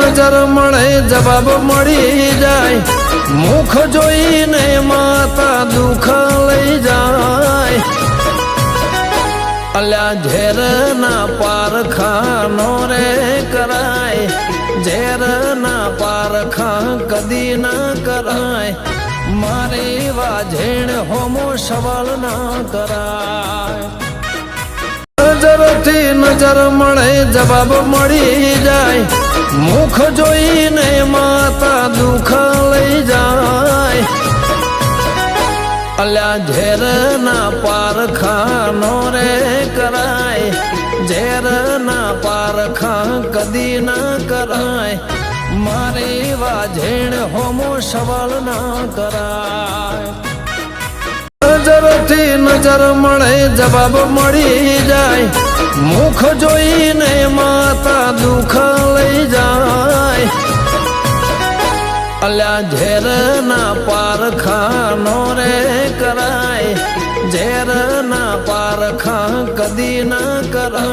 નજર મળે જવાબ મળી જાય, મુખ જોઈને માતા દુઃખ લઈ જાય. અલ્યા ઝેર ના પારખાનો રે કરાય, ઝેર ના પારખા કદી ના કરાય. મારી વાઝેણ હોમો સવાલ ના કરાય. નજરથી નજર મળે જવાબ મળી જાય, મુખ જોઈને માતા દુઃખ લઈ જાય. અલ્યા ઝેર ના પારખાનો રે કરાય, ઝેર ના પારખા કદી ના કરાય. મારી વાઝેણ હોમો સવાલ ના કરાય. નજરથી નજર મળે જવાબ મળી જાય, મુખ જોઈને માતા દુઃખ લઈ જાય. અલ્યા ઝેર ના પારખાનો રે કરાય, ઝેર ના પારખા કદી ના કરાય.